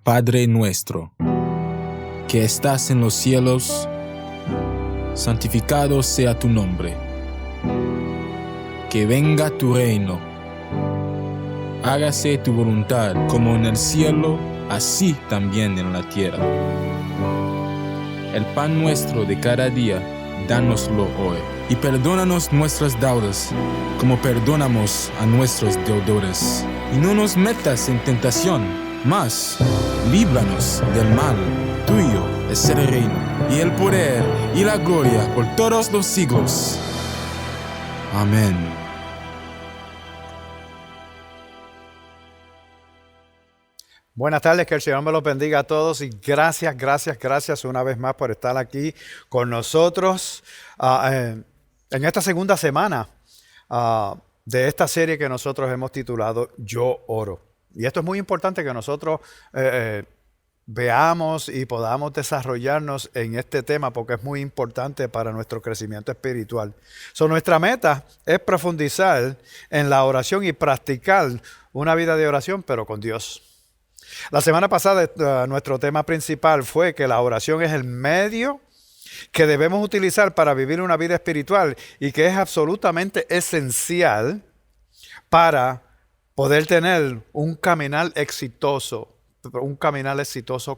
Padre nuestro, que estás en los cielos, santificado sea tu nombre. Que venga tu reino. Hágase tu voluntad como en el cielo, así también en la tierra. El pan nuestro de cada día, dánoslo hoy. Y perdónanos nuestras deudas, como perdonamos a nuestros deudores. Y no nos metas en tentación, mas líbranos del mal. Tuyo es el reino, y el poder, y la gloria por todos los siglos. Amén. Buenas tardes, que el Señor me los bendiga a todos y gracias una vez más por estar aquí con nosotros en esta segunda semana de esta serie que nosotros hemos titulado Yo Oro. Y esto es muy importante que nosotros veamos y podamos desarrollarnos en este tema porque es muy importante para nuestro crecimiento espiritual. Nuestra meta es profundizar en la oración y practicar una vida de oración, pero con Dios. La semana pasada nuestro tema principal fue que la oración es el medio que debemos utilizar para vivir una vida espiritual y que es absolutamente esencial para poder tener un caminar exitoso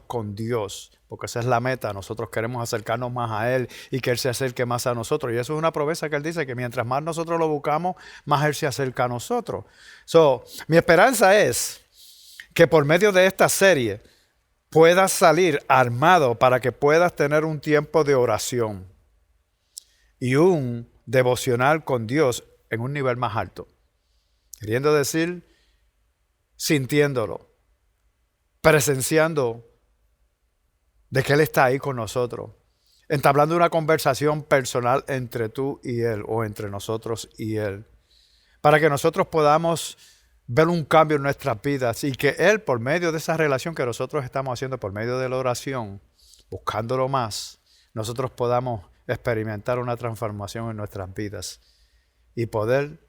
con Dios, porque esa es la meta. Nosotros queremos acercarnos más a Él y que Él se acerque más a nosotros. Y eso es una promesa que Él dice, que mientras más nosotros lo buscamos, más Él se acerca a nosotros. Mi esperanza es que por medio de esta serie puedas salir armado para que puedas tener un tiempo de oración y un devocional con Dios en un nivel más alto. Queriendo decir, sintiéndolo, presenciando de que Él está ahí con nosotros, entablando una conversación personal entre tú y Él o entre nosotros y Él, para que nosotros podamos ver un cambio en nuestras vidas y que Él, por medio de esa relación que nosotros estamos haciendo, por medio de la oración, buscándolo más, nosotros podamos experimentar una transformación en nuestras vidas y poder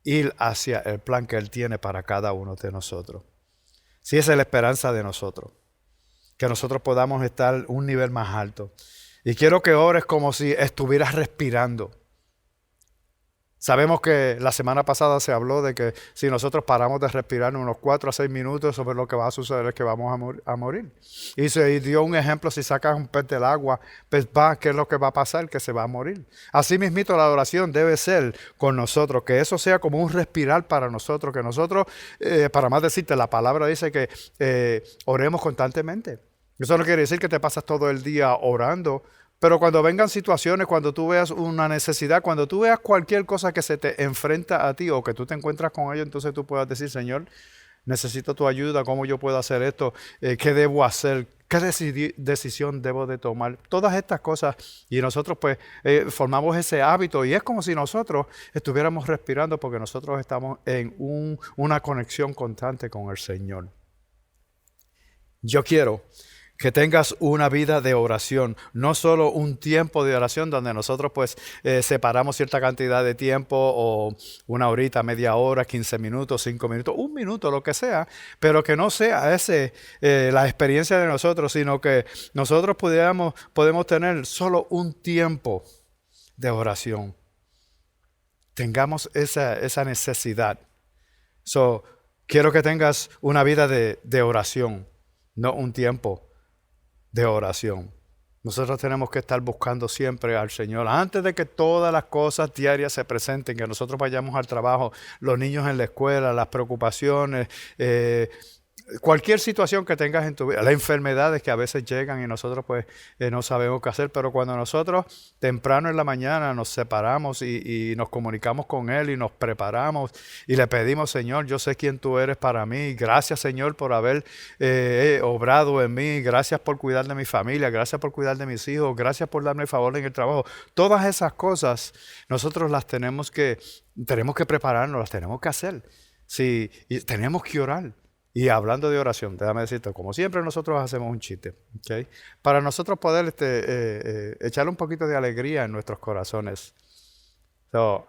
ir hacia el plan que Él tiene para cada uno de nosotros. Si esa es la esperanza de nosotros, que nosotros podamos estar un nivel más alto. Y quiero que ores como si estuvieras respirando. Sabemos que la semana pasada se habló de que si nosotros paramos de respirar unos 4 a 6 minutos, sobre lo que va a suceder es que vamos a morir. Y se dio un ejemplo: si sacas un pez del agua, pues ¿qué es lo que va a pasar? Que se va a morir. Así mismito la oración debe ser con nosotros, que eso sea como un respirar para nosotros, que nosotros, para más decirte, la palabra dice que oremos constantemente. Eso no quiere decir que te pasas todo el día orando, pero cuando vengan situaciones, cuando tú veas una necesidad, cuando tú veas cualquier cosa que se te enfrenta a ti o que tú te encuentras con ello, entonces tú puedas decir: Señor, necesito tu ayuda, ¿cómo yo puedo hacer esto? ¿Qué debo hacer? ¿Qué decisión debo de tomar? Todas estas cosas, y nosotros pues formamos ese hábito y es como si nosotros estuviéramos respirando porque nosotros estamos en una conexión constante con el Señor. Yo quiero que tengas una vida de oración, no solo un tiempo de oración donde nosotros pues separamos cierta cantidad de tiempo o una horita, media hora, 15 minutos, 5 minutos, 1 minuto, lo que sea, pero que no sea la experiencia de nosotros, sino que nosotros podemos tener solo un tiempo de oración. Tengamos esa necesidad. Quiero que tengas una vida de oración, no un tiempo de oración. Nosotros tenemos que estar buscando siempre al Señor antes de que todas las cosas diarias se presenten, que nosotros vayamos al trabajo, los niños en la escuela, las preocupaciones, cualquier situación que tengas en tu vida, las enfermedades que a veces llegan y nosotros pues no sabemos qué hacer, pero cuando nosotros temprano en la mañana nos separamos y nos comunicamos con Él y nos preparamos y le pedimos: Señor, yo sé quién tú eres para mí, gracias Señor por haber obrado en mí, gracias por cuidar de mi familia, gracias por cuidar de mis hijos, gracias por darme el favor en el trabajo. Todas esas cosas nosotros las tenemos que prepararnos, las tenemos que hacer. Sí, y tenemos que orar. Y hablando de oración, déjame decirte, como siempre nosotros hacemos un chiste, ¿okay? Para nosotros poder echarle un poquito de alegría en nuestros corazones.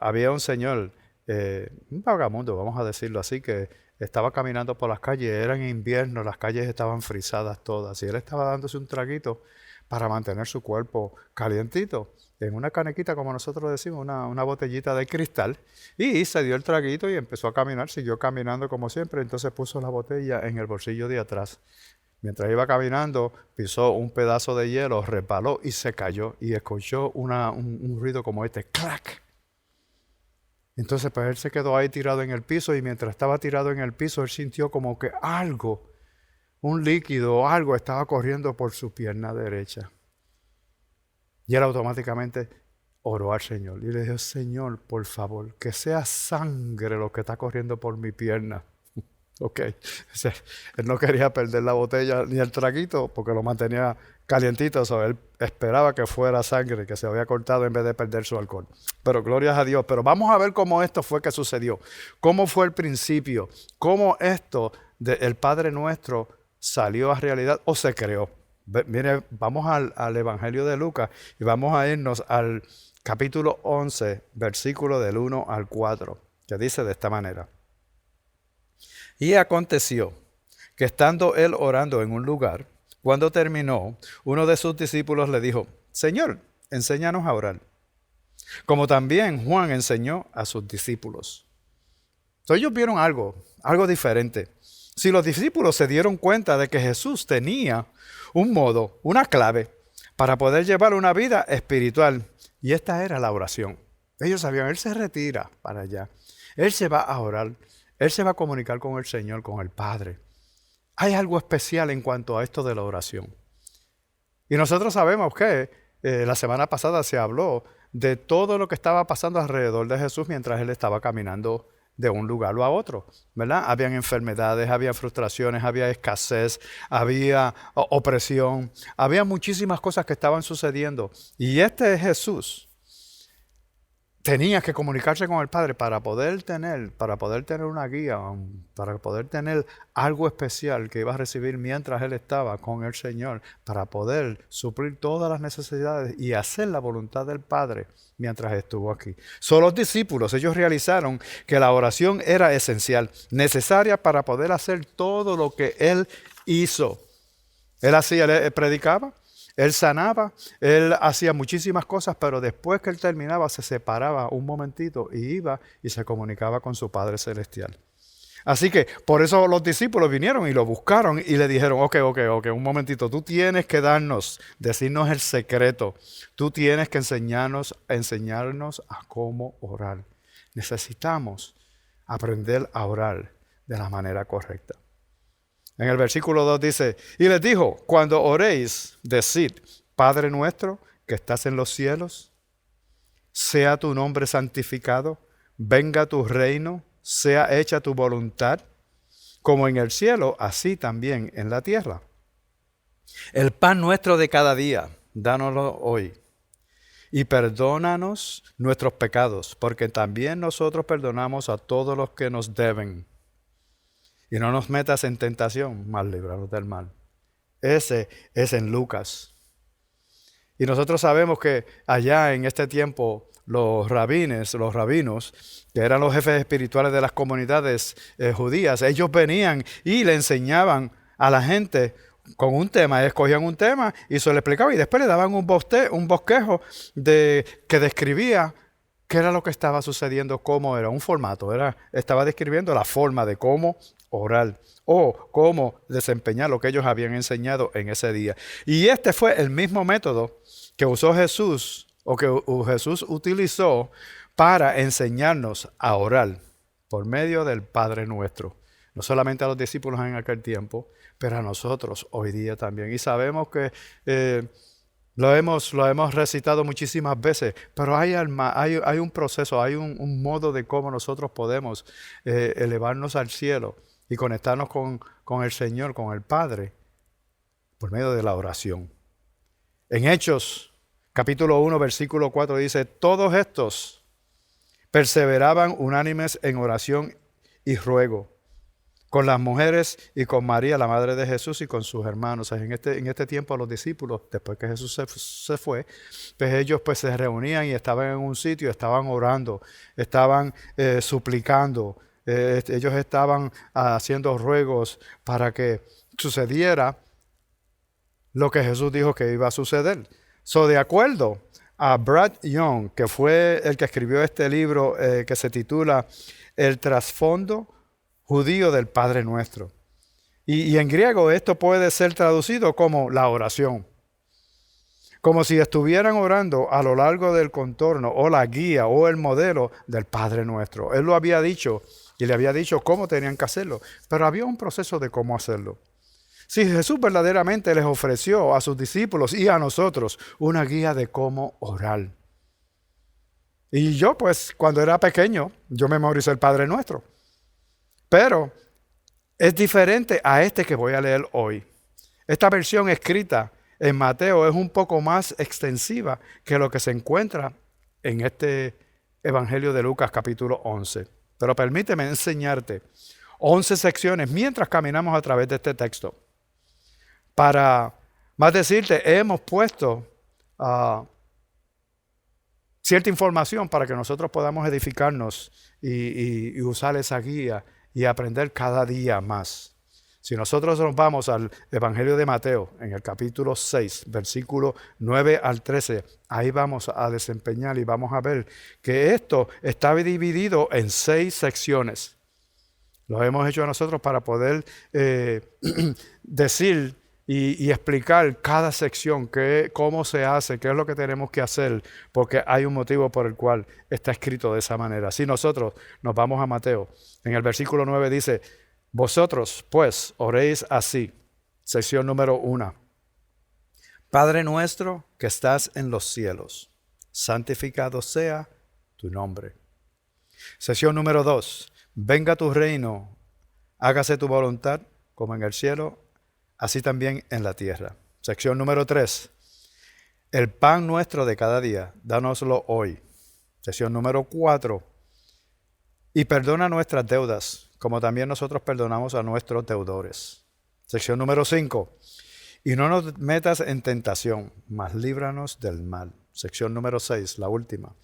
Había un señor, un vagamundo, vamos a decirlo así, que estaba caminando por las calles, era en invierno, las calles estaban frisadas todas, y él estaba dándose un traguito para mantener su cuerpo calientito, en una canequita, como nosotros decimos, una botellita de cristal, y se dio el traguito y empezó a caminar, siguió caminando como siempre, entonces puso la botella en el bolsillo de atrás. Mientras iba caminando, pisó un pedazo de hielo, resbaló y se cayó, y escuchó un ruido como este, ¡clac! Entonces pues él se quedó ahí tirado en el piso, y mientras estaba tirado en el piso, él sintió como que algo, un líquido o algo estaba corriendo por su pierna derecha. Y él automáticamente oró al Señor y le dijo, Señor, por favor, que sea sangre lo que está corriendo por mi pierna. Ok, o sea, él no quería perder la botella ni el traguito porque lo mantenía calientito, él esperaba que fuera sangre que se había cortado en vez de perder su alcohol. Pero glorias a Dios. Pero vamos a ver cómo esto fue que sucedió, cómo fue el principio, cómo esto del Padre Nuestro salió a realidad o se creó. Mire, vamos al Evangelio de Lucas y vamos a irnos al capítulo 11, versículo del 1 al 4, que dice de esta manera. Y aconteció que estando él orando en un lugar, cuando terminó, uno de sus discípulos le dijo, Señor, enséñanos a orar, como también Juan enseñó a sus discípulos. Entonces ellos vieron algo diferente. Si los discípulos se dieron cuenta de que Jesús tenía un modo, una clave, para poder llevar una vida espiritual, y esta era la oración. Ellos sabían, Él se retira para allá, Él se va a orar, Él se va a comunicar con el Señor, con el Padre. Hay algo especial en cuanto a esto de la oración. Y nosotros sabemos que la semana pasada se habló de todo lo que estaba pasando alrededor de Jesús mientras Él estaba caminando de un lugar a otro, ¿verdad? Habían enfermedades, había frustraciones, había escasez, había opresión, había muchísimas cosas que estaban sucediendo. Y este Jesús tenía que comunicarse con el Padre para poder tener una guía, para poder tener algo especial que iba a recibir mientras Él estaba con el Señor, para poder suplir todas las necesidades y hacer la voluntad del Padre mientras estuvo aquí. Son los discípulos, ellos realizaron que la oración era esencial, necesaria para poder hacer todo lo que Él hizo. Él predicaba, Él sanaba, Él hacía muchísimas cosas, pero después que Él terminaba se separaba un momentito y iba y se comunicaba con su Padre Celestial. Así que por eso los discípulos vinieron y lo buscaron y le dijeron, ok, un momentito, tú tienes que decirnos el secreto, tú tienes que enseñarnos a cómo orar. Necesitamos aprender a orar de la manera correcta. En el versículo 2 dice, y les dijo, cuando oréis, decid, Padre nuestro que estás en los cielos, sea tu nombre santificado, venga tu reino, sea hecha tu voluntad, como en el cielo, así también en la tierra. El pan nuestro de cada día, dánoslo hoy. Y perdónanos nuestros pecados, porque también nosotros perdonamos a todos los que nos deben. Y no nos metas en tentación, mas líbranos del mal. Ese es en Lucas. Y nosotros sabemos que allá en este tiempo los rabinos, que eran los jefes espirituales de las comunidades judías, ellos venían y le enseñaban a la gente con un tema. Escogían un tema y se lo explicaban y después le daban un bosquejo que describía qué era lo que estaba sucediendo, cómo era, un formato. Estaba describiendo la forma de cómo orar o cómo desempeñar lo que ellos habían enseñado en ese día. Y este fue el mismo método que usó Jesús o que Jesús utilizó para enseñarnos a orar por medio del Padre Nuestro. No solamente a los discípulos en aquel tiempo, pero a nosotros hoy día también. Y sabemos que lo hemos recitado muchísimas veces, pero hay un proceso, hay un modo de cómo nosotros podemos elevarnos al cielo y conectarnos con el Señor, con el Padre, por medio de la oración. En Hechos, capítulo 1, versículo 4 dice, todos estos perseveraban unánimes en oración y ruego, con las mujeres y con María, la madre de Jesús, y con sus hermanos. En este tiempo los discípulos, después que Jesús se fue, pues ellos pues se reunían y estaban en un sitio, estaban orando, estaban suplicando, ellos estaban haciendo ruegos para que sucediera lo que Jesús dijo que iba a suceder. De acuerdo a Brad Young, que fue el que escribió este libro que se titula El trasfondo judío del Padre Nuestro. Y en griego esto puede ser traducido como la oración. Como si estuvieran orando a lo largo del contorno o la guía o el modelo del Padre Nuestro. Él lo había dicho y le había dicho cómo tenían que hacerlo, pero había un proceso de cómo hacerlo. Si Jesús verdaderamente les ofreció a sus discípulos y a nosotros una guía de cómo orar. Y yo pues cuando era pequeño, yo memoricé el Padre Nuestro. Pero es diferente a este que voy a leer hoy. Esta versión escrita en Mateo es un poco más extensiva que lo que se encuentra en este Evangelio de Lucas capítulo 11. Pero permíteme enseñarte 11 secciones mientras caminamos a través de este texto. Para más decirte, hemos puesto cierta información para que nosotros podamos edificarnos y usar esa guía y aprender cada día más. Si nosotros nos vamos al Evangelio de Mateo, en el capítulo 6, versículo 9 al 13, ahí vamos a desempeñar y vamos a ver que esto está dividido en 6 secciones. Lo hemos hecho nosotros para poder decir y explicar cada sección, cómo se hace, qué es lo que tenemos que hacer, porque hay un motivo por el cual está escrito de esa manera. Si nosotros nos vamos a Mateo, en el versículo 9 dice: vosotros, pues, oréis así. Sección número 1. Padre nuestro que estás en los cielos, santificado sea tu nombre. Sección número 2. Venga tu reino, hágase tu voluntad, como en el cielo, así también en la tierra. Sección número 3. El pan nuestro de cada día, dánoslo hoy. Sección número 4. Y perdona nuestras deudas, como también nosotros perdonamos a nuestros deudores. Sección número 5. Y no nos metas en tentación, mas líbranos del mal. Sección número 6, la última.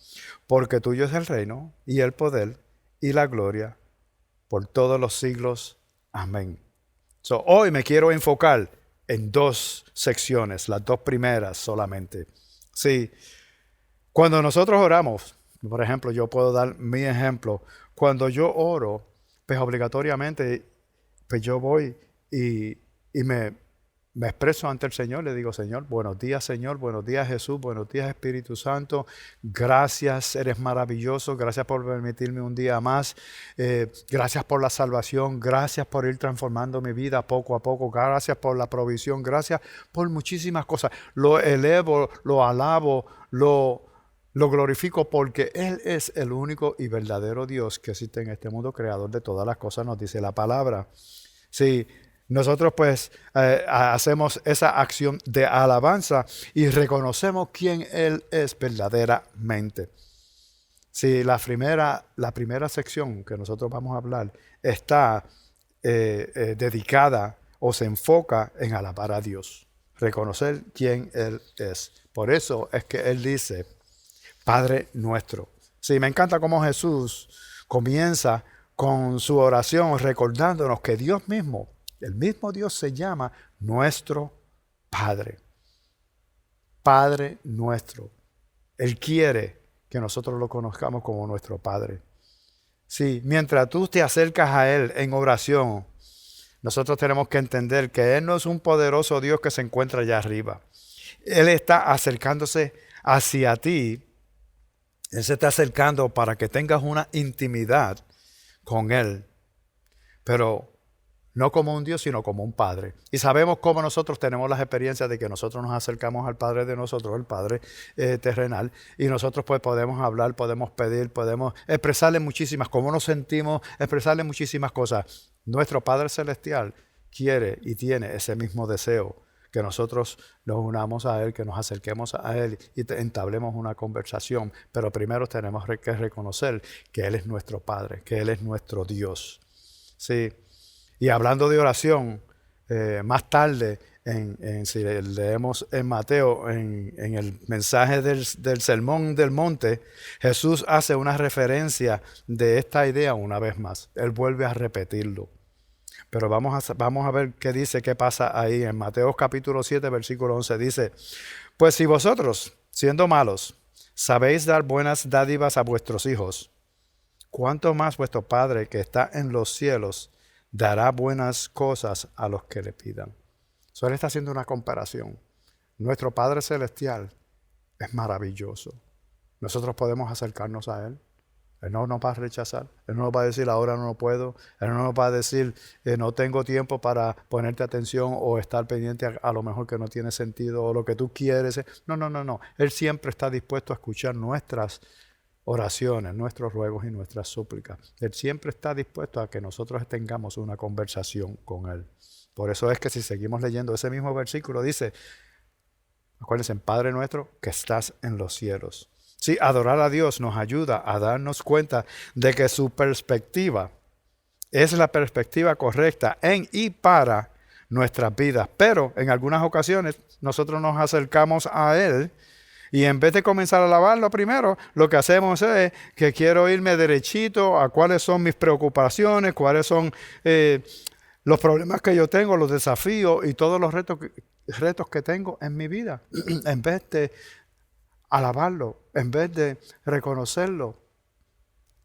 Porque tuyo es el reino, y el poder, y la gloria, por todos los siglos. Amén. Hoy me quiero enfocar en 2 secciones, las 2 primeras solamente. Sí, cuando nosotros oramos, por ejemplo, yo puedo dar mi ejemplo. Cuando yo oro, pues obligatoriamente, pues yo voy y me expreso ante el Señor. Le digo: Señor, buenos días, Señor, buenos días, Jesús, buenos días, Espíritu Santo. Gracias, eres maravilloso. Gracias por permitirme un día más. Gracias por la salvación. Gracias por ir transformando mi vida poco a poco. Gracias por la provisión. Gracias por muchísimas cosas. Lo elevo, lo alabo, lo glorifico porque Él es el único y verdadero Dios que existe en este mundo, creador de todas las cosas, nos dice la palabra. Sí, nosotros pues hacemos esa acción de alabanza y reconocemos quién Él es verdaderamente. Sí, la primera sección que nosotros vamos a hablar está dedicada o se enfoca en alabar a Dios, reconocer quién Él es. Por eso es que Él dice: Padre nuestro. Sí, me encanta cómo Jesús comienza con su oración recordándonos que Dios mismo, el mismo Dios, se llama nuestro Padre. Padre nuestro. Él quiere que nosotros lo conozcamos como nuestro Padre. Sí, mientras tú te acercas a Él en oración, nosotros tenemos que entender que Él no es un poderoso Dios que se encuentra allá arriba. Él está acercándose hacia ti. Él se está acercando para que tengas una intimidad con Él, pero no como un Dios, sino como un Padre. Y sabemos cómo nosotros tenemos las experiencias de que nosotros nos acercamos al Padre de nosotros, el Padre terrenal, y nosotros pues podemos hablar, podemos pedir, podemos expresarle muchísimas, cómo nos sentimos, expresarle muchísimas cosas. Nuestro Padre Celestial quiere y tiene ese mismo deseo, que nosotros nos unamos a Él, que nos acerquemos a Él y entablemos una conversación. Pero primero tenemos que reconocer que Él es nuestro Padre, que Él es nuestro Dios. Sí. Y hablando de oración, más tarde si leemos en Mateo, en el mensaje del Sermón del Monte, Jesús hace una referencia de esta idea una vez más. Él vuelve a repetirlo. Pero vamos a ver qué dice, qué pasa ahí. En Mateo capítulo 7, versículo 11 dice, pues si vosotros, siendo malos, sabéis dar buenas dádivas a vuestros hijos, ¿cuánto más vuestro Padre que está en los cielos dará buenas cosas a los que le pidan? Él está haciendo una comparación. Nuestro Padre Celestial es maravilloso. Nosotros podemos acercarnos a Él. Él no nos va a rechazar. Él no nos va a decir, ahora no puedo. Él no nos va a decir, no tengo tiempo para ponerte atención o estar pendiente a lo mejor que no tiene sentido o lo que tú quieres. No. Él siempre está dispuesto a escuchar nuestras oraciones, nuestros ruegos y nuestras súplicas. Él siempre está dispuesto a que nosotros tengamos una conversación con Él. Por eso es que si seguimos leyendo ese mismo versículo, dice, acuérdense, Padre nuestro que estás en los cielos. Sí, adorar a Dios nos ayuda a darnos cuenta de que su perspectiva es la perspectiva correcta en y para nuestras vidas. Pero en algunas ocasiones nosotros nos acercamos a Él y en vez de comenzar a alabarlo primero, lo que hacemos es que quiero irme derechito a cuáles son mis preocupaciones, cuáles son los problemas que yo tengo, los desafíos y todos los retos que tengo en mi vida. En vez de alabarlo, en vez de reconocerlo,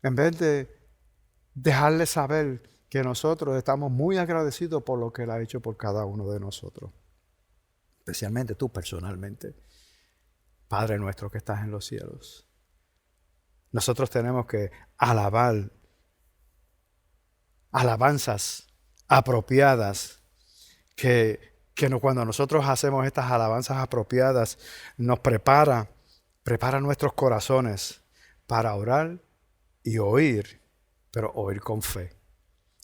en vez de dejarle saber que nosotros estamos muy agradecidos por lo que Él ha hecho por cada uno de nosotros. Especialmente tú personalmente. Padre nuestro que estás en los cielos. Nosotros tenemos que alabar alabanzas apropiadas que cuando nosotros hacemos estas alabanzas apropiadas nos prepara nuestros corazones para orar y oír, pero oír con fe.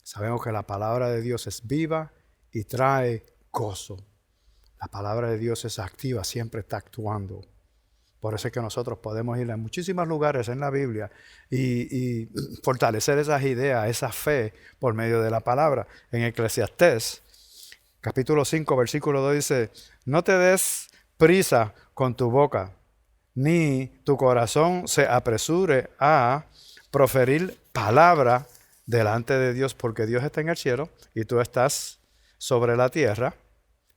Sabemos que la palabra de Dios es viva y trae gozo. La palabra de Dios es activa, siempre está actuando. Por eso es que nosotros podemos ir a muchísimos lugares en la Biblia y fortalecer esas ideas, esa fe por medio de la palabra. En Eclesiastés, capítulo 5, versículo 2 dice, no te des prisa con tu boca, ni tu corazón se apresure a proferir palabra delante de Dios, porque Dios está en el cielo y tú estás sobre la tierra.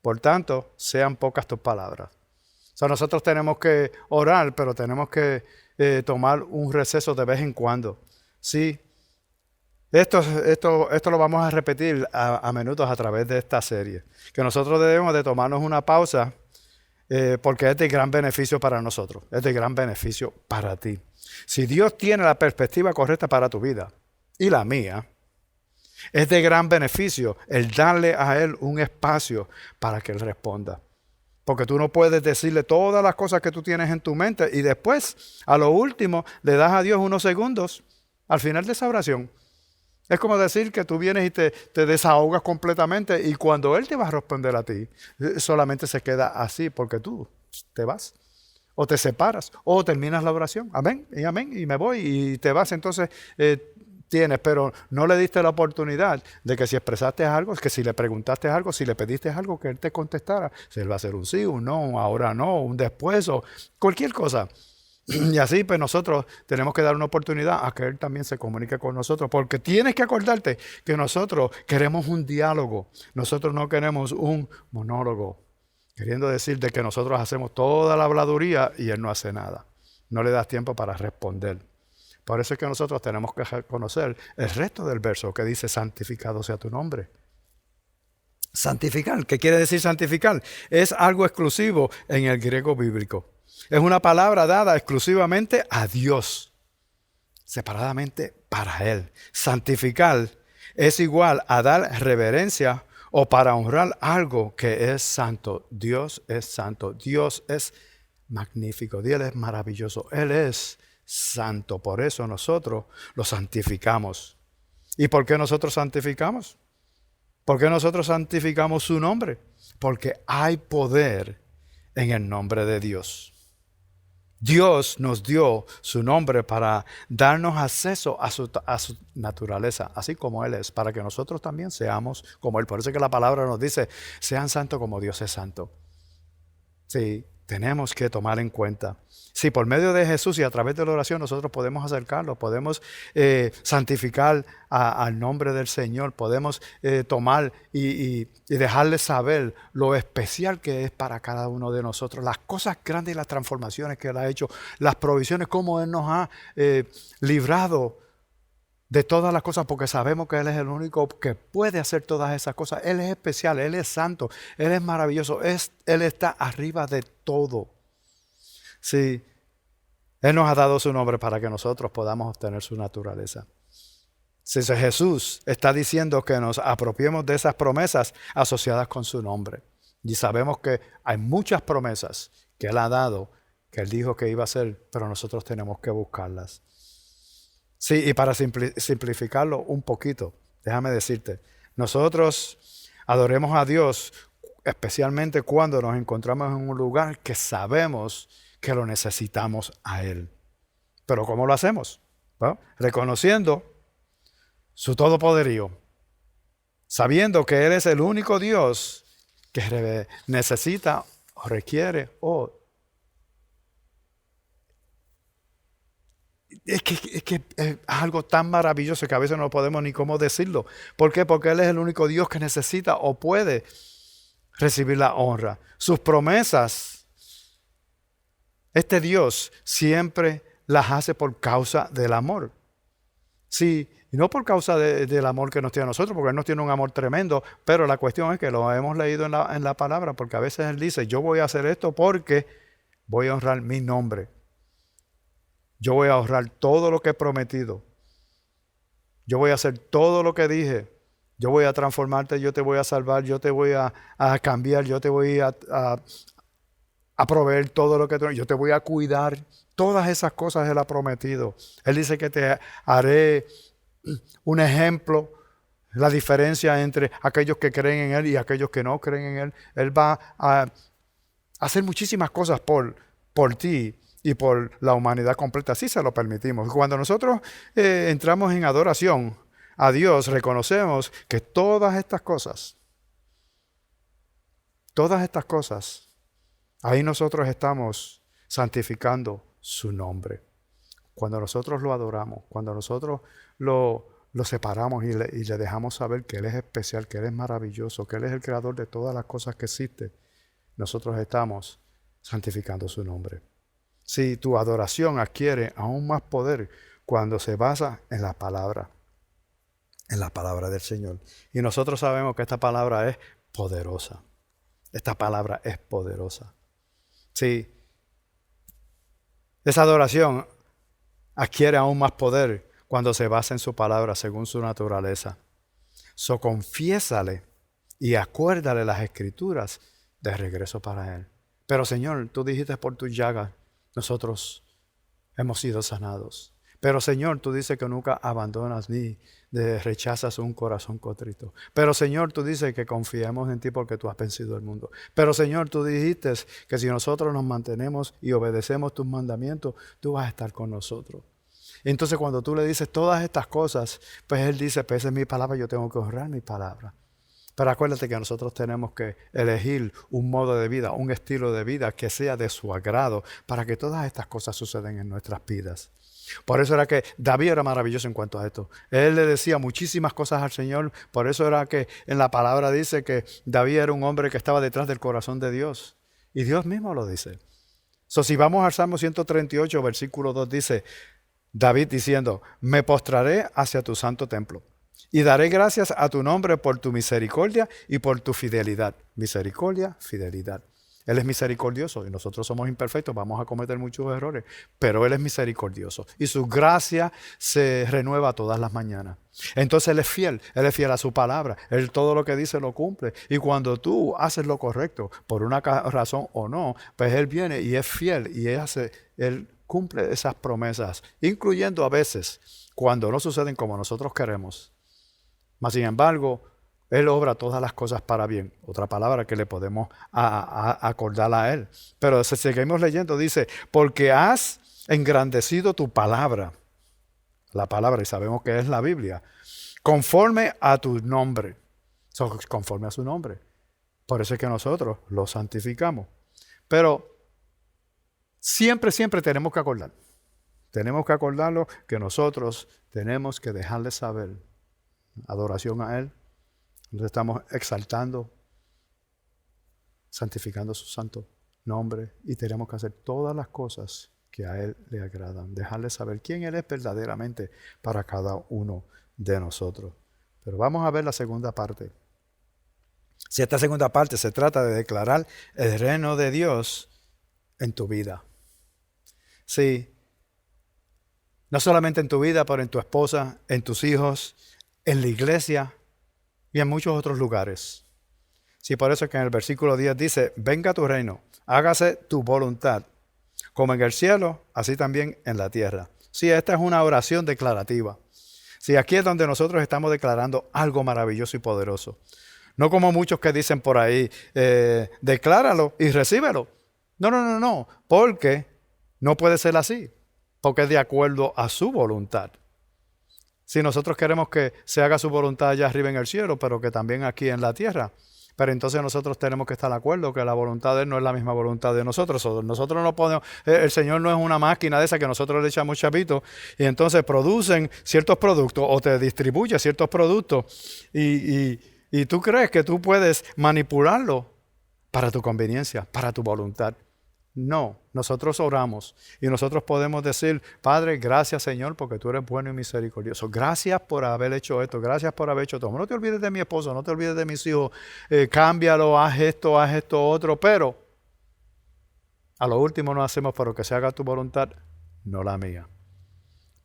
Por tanto, sean pocas tus palabras. O sea, nosotros tenemos que orar, pero tenemos que tomar un receso de vez en cuando. Sí, esto lo vamos a repetir a menudo a través de esta serie. Que nosotros debemos de tomarnos una pausa porque es de gran beneficio para nosotros. Es de gran beneficio para ti. Si Dios tiene la perspectiva correcta para tu vida y la mía, es de gran beneficio el darle a Él un espacio para que Él responda. Porque tú no puedes decirle todas las cosas que tú tienes en tu mente y después, a lo último, le das a Dios unos segundos al final de esa oración. Es como decir que tú vienes y te desahogas completamente y cuando Él te va a responder a ti, solamente se queda así porque tú te vas o te separas o terminas la oración. Amén, y me voy y te vas. Entonces tienes, pero no le diste la oportunidad de que si expresaste algo, que si le preguntaste algo, si le pediste algo, que Él te contestara. Si Él va a hacer un sí, un no, un ahora no, un después o cualquier cosa. Y así pues nosotros tenemos que dar una oportunidad a que Él también se comunique con nosotros, porque tienes que acordarte que nosotros queremos un diálogo, nosotros no queremos un monólogo, queriendo decir de que nosotros hacemos toda la habladuría y Él no hace nada, no le das tiempo para responder. Por eso es que nosotros tenemos que conocer el resto del verso que dice santificado sea tu nombre. Santificar, ¿qué quiere decir santificar? Es algo exclusivo en el griego bíblico. Es una palabra dada exclusivamente a Dios, separadamente para Él. Santificar es igual a dar reverencia o para honrar algo que es santo. Dios es santo, Dios es magnífico, Dios es maravilloso, Él es santo. Por eso nosotros lo santificamos. ¿Y por qué nosotros santificamos? ¿Por qué nosotros santificamos su nombre? Porque hay poder en el nombre de Dios. Dios nos dio su nombre para darnos acceso a su naturaleza, así como Él es, para que nosotros también seamos como Él. Por eso es que la palabra nos dice, sean santos como Dios es santo. Sí, tenemos que tomar en cuenta. Sí, por medio de Jesús y a través de la oración nosotros podemos acercarlo, podemos santificar al nombre del Señor, podemos tomar y dejarle saber lo especial que es para cada uno de nosotros, las cosas grandes y las transformaciones que Él ha hecho, las provisiones, cómo Él nos ha librado de todas las cosas, porque sabemos que Él es el único que puede hacer todas esas cosas. Él es especial, Él es santo, Él es maravilloso, Él está arriba de todo. Sí, Él nos ha dado su nombre para que nosotros podamos obtener su naturaleza. Si Jesús está diciendo que nos apropiemos de esas promesas asociadas con su nombre. Y sabemos que hay muchas promesas que Él ha dado, que Él dijo que iba a hacer, pero nosotros tenemos que buscarlas. Sí, y para simplificarlo un poquito, déjame decirte, nosotros adoremos a Dios especialmente cuando nos encontramos en un lugar que sabemos que lo necesitamos a Él. Pero ¿cómo lo hacemos? ¿No? Reconociendo su todopoderío, sabiendo que Él es el único Dios que necesita o requiere o... Es que es algo tan maravilloso que a veces no podemos ni cómo decirlo. ¿Por qué? Porque Él es el único Dios que necesita o puede recibir la honra. Sus promesas, este Dios siempre las hace por causa del amor. Sí, y no por causa del amor que nos tiene a nosotros, porque Él nos tiene un amor tremendo, pero la cuestión es que lo hemos leído en la palabra, porque a veces Él dice, yo voy a hacer esto porque voy a honrar mi nombre. Yo voy a ahorrar todo lo que he prometido. Yo voy a hacer todo lo que dije. Yo voy a transformarte, yo te voy a salvar, yo te voy a cambiar, yo te voy a proveer todo lo que yo te voy a cuidar. Todas esas cosas Él ha prometido. Él dice que te haré un ejemplo, la diferencia entre aquellos que creen en Él y aquellos que no creen en Él. Él va a hacer muchísimas cosas por ti y por la humanidad completa, si se lo permitimos. Cuando nosotros entramos en adoración a Dios, reconocemos que todas estas cosas, ahí nosotros estamos santificando su nombre. Cuando nosotros lo adoramos, cuando nosotros lo separamos y le dejamos saber que Él es especial, que Él es maravilloso, que Él es el creador de todas las cosas que existen, nosotros estamos santificando su nombre. Si tu adoración adquiere aún más poder cuando se basa en la palabra del Señor. Y nosotros sabemos que esta palabra es poderosa. Esta palabra es poderosa. Sí, esa adoración adquiere aún más poder cuando se basa en su palabra según su naturaleza. So, confiésale y acuérdale las escrituras de regreso para Él. Pero Señor, tú dijiste por tus llagas nosotros hemos sido sanados. Pero Señor, tú dices que nunca abandonas ni rechazas un corazón contrito. Pero Señor, tú dices que confiemos en ti porque tú has vencido el mundo. Pero Señor, tú dijiste que si nosotros nos mantenemos y obedecemos tus mandamientos, tú vas a estar con nosotros. Entonces cuando tú le dices todas estas cosas, pues Él dice, pues esa es mi palabra, yo tengo que honrar mi palabra. Pero acuérdate que nosotros tenemos que elegir un modo de vida, un estilo de vida que sea de su agrado para que todas estas cosas sucedan en nuestras vidas. Por eso era que David era maravilloso en cuanto a esto. Él le decía muchísimas cosas al Señor. Por eso era que en la palabra dice que David era un hombre que estaba detrás del corazón de Dios. Y Dios mismo lo dice. Si vamos al Salmo 138, versículo 2, dice David diciendo, me postraré hacia tu santo templo y daré gracias a tu nombre por tu misericordia y por tu fidelidad. Misericordia, fidelidad. Él es misericordioso y nosotros somos imperfectos, vamos a cometer muchos errores, pero Él es misericordioso y su gracia se renueva todas las mañanas. Entonces Él es fiel a su palabra, Él todo lo que dice lo cumple. Y cuando tú haces lo correcto, por una razón o no, pues Él viene y es fiel y Él cumple esas promesas, incluyendo a veces cuando no suceden como nosotros queremos. Mas sin embargo, Él obra todas las cosas para bien. Otra palabra que le podemos acordar a Él. Pero si seguimos leyendo, dice, porque has engrandecido tu palabra. La palabra, y sabemos que es la Biblia. Conforme a tu nombre. Conforme a su nombre. Por eso es que nosotros lo santificamos. Pero siempre tenemos que acordar. Tenemos que acordarlo que nosotros tenemos que dejarle saber adoración a Él. Nos estamos exaltando, santificando su santo nombre y tenemos que hacer todas las cosas que a Él le agradan. Dejarle saber quién Él es verdaderamente para cada uno de nosotros. Pero vamos a ver la segunda parte. Si esta segunda parte se trata de declarar el reino de Dios en tu vida. Sí, no solamente en tu vida, pero en tu esposa, en tus hijos, en la iglesia y en muchos otros lugares. Sí, por eso es que en el versículo 10 dice, venga tu reino, hágase tu voluntad, como en el cielo, así también en la tierra. Sí, esta es una oración declarativa. Sí, aquí es donde nosotros estamos declarando algo maravilloso y poderoso. No como muchos que dicen por ahí, decláralo y recíbelo. No, porque no puede ser así, porque es de acuerdo a su voluntad. Si nosotros queremos que se haga su voluntad allá arriba en el cielo, pero que también aquí en la tierra, pero entonces nosotros tenemos que estar de acuerdo que la voluntad de Él no es la misma voluntad de nosotros. Nosotros no podemos, el Señor no es una máquina de esa que nosotros le echamos chapitos y entonces producen ciertos productos o te distribuye ciertos productos y tú crees que tú puedes manipularlo para tu conveniencia, para tu voluntad. No, nosotros oramos y nosotros podemos decir, Padre, gracias Señor porque tú eres bueno y misericordioso. Gracias por haber hecho esto, gracias por haber hecho todo. No te olvides de mi esposo, no te olvides de mis hijos, cámbialo, haz esto, otro. Pero a lo último no hacemos pero que se haga tu voluntad, no la mía.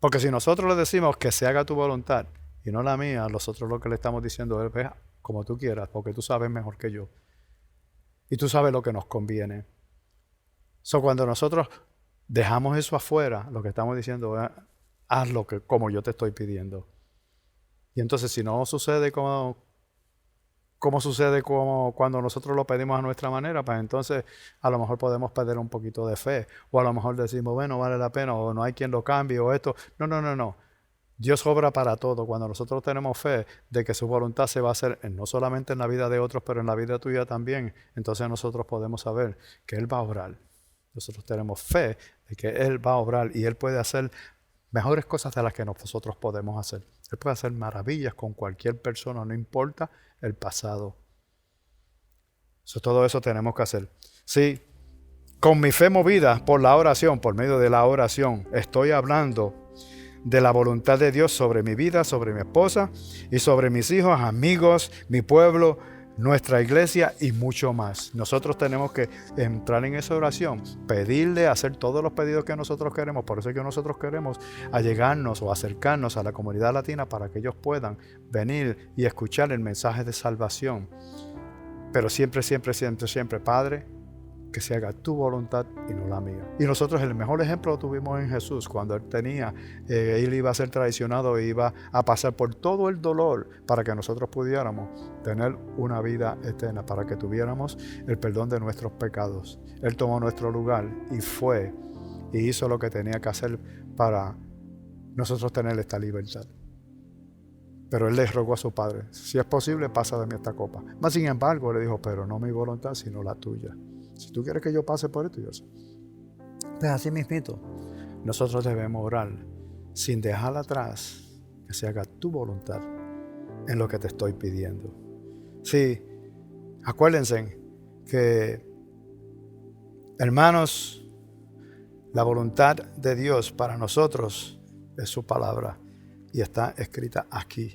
Porque si nosotros le decimos que se haga tu voluntad y no la mía, nosotros lo que le estamos diciendo es, ve como tú quieras, porque tú sabes mejor que yo. Y tú sabes lo que nos conviene. Cuando nosotros dejamos eso afuera, lo que estamos diciendo es, haz lo que como yo te estoy pidiendo. Y entonces si no sucede como sucede cuando nosotros lo pedimos a nuestra manera, pues entonces a lo mejor podemos perder un poquito de fe. O a lo mejor decimos, bueno, vale la pena, o no hay quien lo cambie, o esto. No. Dios obra para todo. Cuando nosotros tenemos fe de que su voluntad se va a hacer no solamente en la vida de otros, pero en la vida tuya también, entonces nosotros podemos saber que Él va a obrar. Nosotros tenemos fe de que Él va a obrar y Él puede hacer mejores cosas de las que nosotros podemos hacer. Él puede hacer maravillas con cualquier persona, no importa el pasado. Todo eso tenemos que hacer. Sí, con mi fe movida por la oración, por medio de la oración, estoy hablando de la voluntad de Dios sobre mi vida, sobre mi esposa y sobre mis hijos, amigos, mi pueblo, nuestra iglesia y mucho más. Nosotros tenemos que entrar en esa oración, pedirle, hacer todos los pedidos que nosotros queremos. Por eso es que nosotros queremos allegarnos o acercarnos a la comunidad latina para que ellos puedan venir y escuchar el mensaje de salvación. Pero siempre, Padre, que se haga tu voluntad y no la mía. Y nosotros el mejor ejemplo lo tuvimos en Jesús, cuando Él iba a ser traicionado e iba a pasar por todo el dolor para que nosotros pudiéramos tener una vida eterna, para que tuviéramos el perdón de nuestros pecados. Él tomó nuestro lugar y fue y hizo lo que tenía que hacer para nosotros tener esta libertad. Pero Él le rogó a su Padre, si es posible, pasa de mí esta copa. Mas sin embargo, le dijo, pero no mi voluntad, sino la tuya. Si tú quieres que yo pase por esto, yo sé. Pues así mismito, nosotros debemos orar sin dejar atrás que se haga tu voluntad en lo que te estoy pidiendo. Sí, acuérdense que, hermanos, la voluntad de Dios para nosotros es su palabra y está escrita aquí.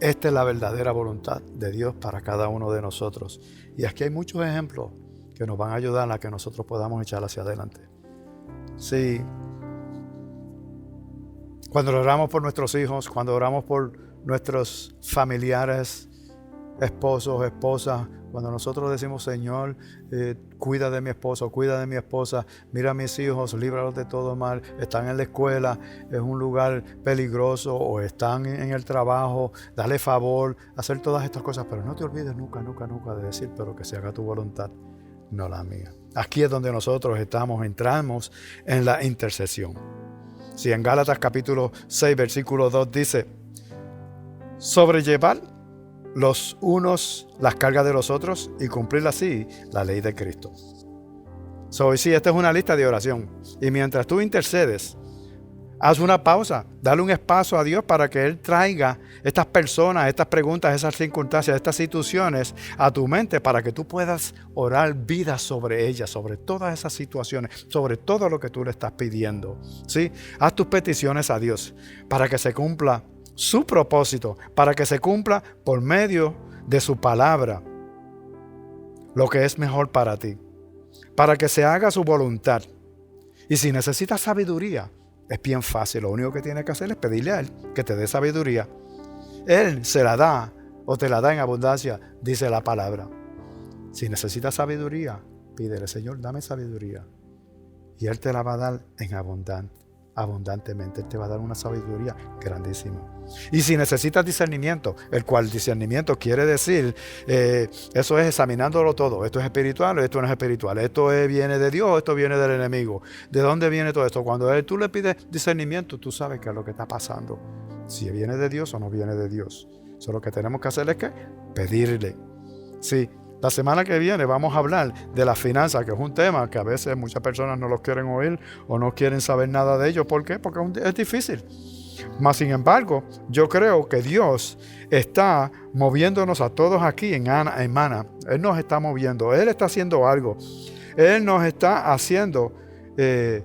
Esta es la verdadera voluntad de Dios para cada uno de nosotros. Y aquí hay muchos ejemplos que nos van a ayudar a que nosotros podamos echar hacia adelante. Sí, cuando oramos por nuestros hijos, cuando oramos por nuestros familiares, esposos, esposas, Cuando nosotros decimos, Señor, cuida de mi esposo, cuida de mi esposa, mira a mis hijos, líbralos de todo mal, están en la escuela, es un lugar peligroso, o están en el trabajo, dale favor, hacer todas estas cosas, pero no te olvides nunca de decir, pero que se haga tu voluntad, no la mía. Aquí es donde nosotros entramos en la intercesión. Si en Gálatas capítulo 6, versículo 2 dice, sobrellevar los unos las cargas de los otros y cumplir así la ley de Cristo. Sí, esta es una lista de oración. Y mientras tú intercedes, haz una pausa, dale un espacio a Dios para que Él traiga estas personas, estas preguntas, esas circunstancias, estas situaciones a tu mente para que tú puedas orar vida sobre ellas, sobre todas esas situaciones, sobre todo lo que tú le estás pidiendo. ¿Sí? Haz tus peticiones a Dios para que se cumpla su propósito, para que se cumpla por medio de su palabra lo que es mejor para ti, para que se haga su voluntad. Y si necesitas sabiduría, es bien fácil, lo único que tienes que hacer es pedirle a Él que te dé sabiduría. Él se la da o te la da en abundancia, dice la palabra. Si necesitas sabiduría, pídele, Señor, dame sabiduría. Y Él te la va a dar en abundantemente. Él te va a dar una sabiduría grandísima. Y si necesitas discernimiento, el cual discernimiento quiere decir, eso es examinándolo todo. Esto es espiritual, esto no es espiritual. Esto viene de Dios, esto viene del enemigo. ¿De dónde viene todo esto? Cuando tú le pides discernimiento, tú sabes qué es lo que está pasando. Si viene de Dios o no viene de Dios. Eso lo que tenemos que hacer es que pedirle. Sí. La semana que viene vamos a hablar de las finanzas, que es un tema que a veces muchas personas no los quieren oír o no quieren saber nada de ello. ¿Por qué? Porque es difícil. Mas, sin embargo, yo creo que Dios está moviéndonos a todos aquí en Mana. Él nos está moviendo, Él está haciendo algo. Él nos está haciendo que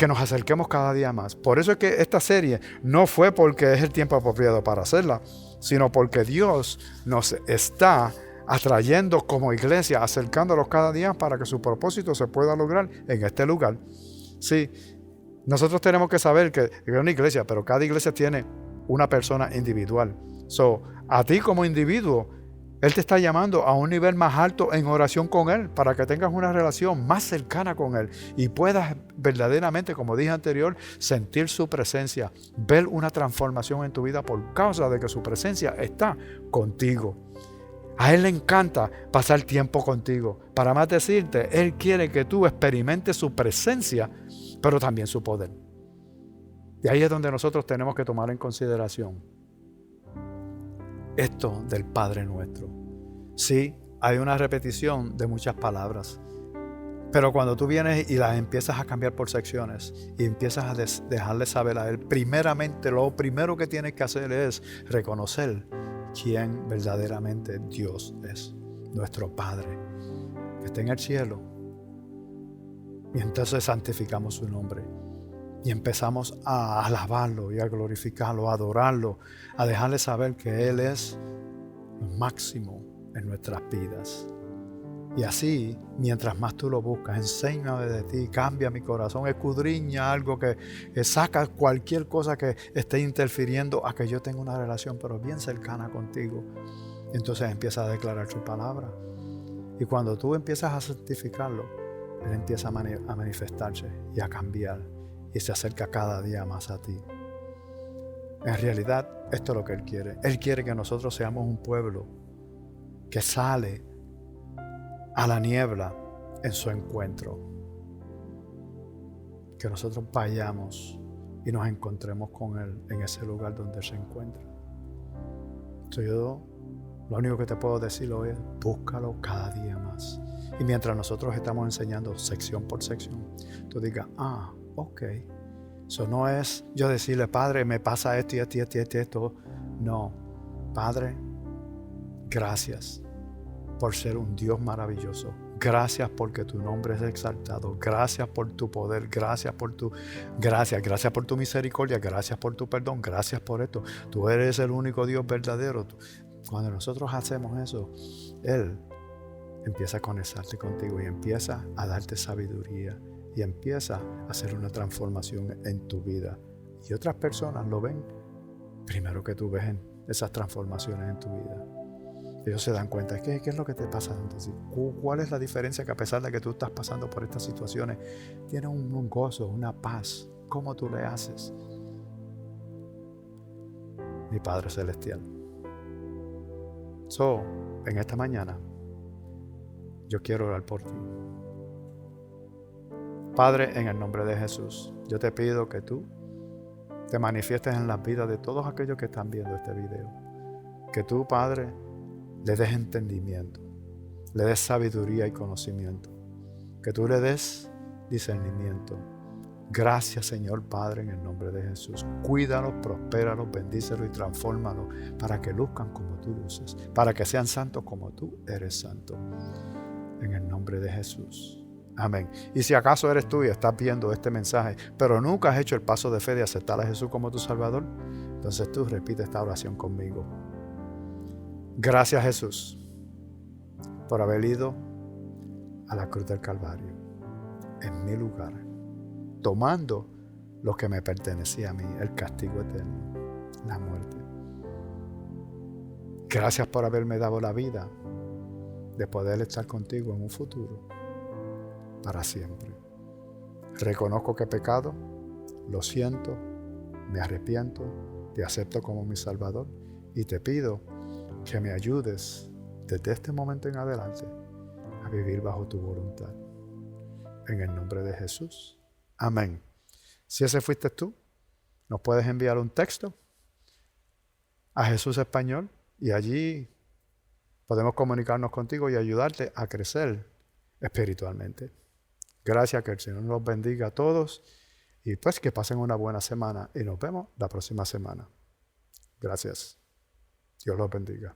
nos acerquemos cada día más. Por eso es que esta serie no fue porque es el tiempo apropiado para hacerla, sino porque Dios nos está atrayendo como iglesia, acercándolos cada día para que su propósito se pueda lograr en este lugar. Sí, nosotros tenemos que saber que es una iglesia, pero cada iglesia tiene una persona individual. A ti como individuo, Él te está llamando a un nivel más alto en oración con Él, para que tengas una relación más cercana con Él y puedas verdaderamente, como dije anterior, sentir su presencia, ver una transformación en tu vida por causa de que su presencia está contigo. A Él le encanta pasar tiempo contigo. Para más decirte, Él quiere que tú experimentes su presencia, pero también su poder. Y ahí es donde nosotros tenemos que tomar en consideración esto del Padre Nuestro. Sí, hay una repetición de muchas palabras, pero cuando tú vienes y las empiezas a cambiar por secciones y empiezas a dejarle saber a Él, primeramente, lo primero que tienes que hacer es reconocer quién verdaderamente Dios es, nuestro Padre, que está en el cielo. Y entonces santificamos su nombre y empezamos a alabarlo y a glorificarlo, a adorarlo, a dejarle saber que Él es lo máximo en nuestras vidas. Y así, mientras más tú lo buscas, enséñame de ti, cambia mi corazón, escudriña algo que saca cualquier cosa que esté interfiriendo a que yo tenga una relación, pero bien cercana contigo. Entonces empieza a declarar su palabra. Y cuando tú empiezas a santificarlo, Él empieza a manifestarse y a cambiar y se acerca cada día más a ti. En realidad, esto es lo que Él quiere. Él quiere que nosotros seamos un pueblo que sale a la niebla en su encuentro. Que nosotros vayamos y nos encontremos con Él en ese lugar donde Él se encuentra. Entonces yo lo único que te puedo decir hoy es búscalo cada día más. Y mientras nosotros estamos enseñando sección por sección, tú digas, ok. Eso no es yo decirle, Padre, me pasa esto y esto y esto y esto. No, Padre, gracias por ser un Dios maravilloso. Gracias porque tu nombre es exaltado. Gracias por tu poder. Gracias por tu misericordia. Gracias por tu perdón. Gracias por esto. Tú eres el único Dios verdadero. Cuando nosotros hacemos eso, Él empieza a conectarte contigo y empieza a darte sabiduría y empieza a hacer una transformación en tu vida. Y otras personas lo ven primero que tú ves esas transformaciones en tu vida. Ellos se dan cuenta, ¿qué es lo que te pasa? Entonces, ¿cuál es la diferencia que a pesar de que tú estás pasando por estas situaciones, tienes un gozo, una paz? ¿Cómo tú le haces? Mi Padre Celestial. En esta mañana, yo quiero orar por ti. Padre, en el nombre de Jesús, yo te pido que tú te manifiestes en las vidas de todos aquellos que están viendo este video. Que tú, Padre, le des entendimiento, le des sabiduría y conocimiento. Que tú le des discernimiento. Gracias, Señor Padre, en el nombre de Jesús. Cuídalos, prospéralos, bendícelos y transfórmalos para que luzcan como tú luces, para que sean santos como tú eres santo. En el nombre de Jesús. Amén. Y si acaso eres tú y estás viendo este mensaje, pero nunca has hecho el paso de fe de aceptar a Jesús como tu Salvador, entonces tú repite esta oración conmigo. Gracias, Jesús, por haber ido a la cruz del Calvario, en mi lugar, tomando lo que me pertenecía a mí, el castigo eterno, la muerte. Gracias por haberme dado la vida de poder estar contigo en un futuro, para siempre. Reconozco que he pecado, lo siento, me arrepiento, te acepto como mi Salvador y te pido que me ayudes desde este momento en adelante a vivir bajo tu voluntad. En el nombre de Jesús. Amén. Si ese fuiste tú, nos puedes enviar un texto a Jesús Español y allí podemos comunicarnos contigo y ayudarte a crecer espiritualmente. Gracias, que el Señor los bendiga a todos y pues que pasen una buena semana y nos vemos la próxima semana. Gracias. Dios los bendiga.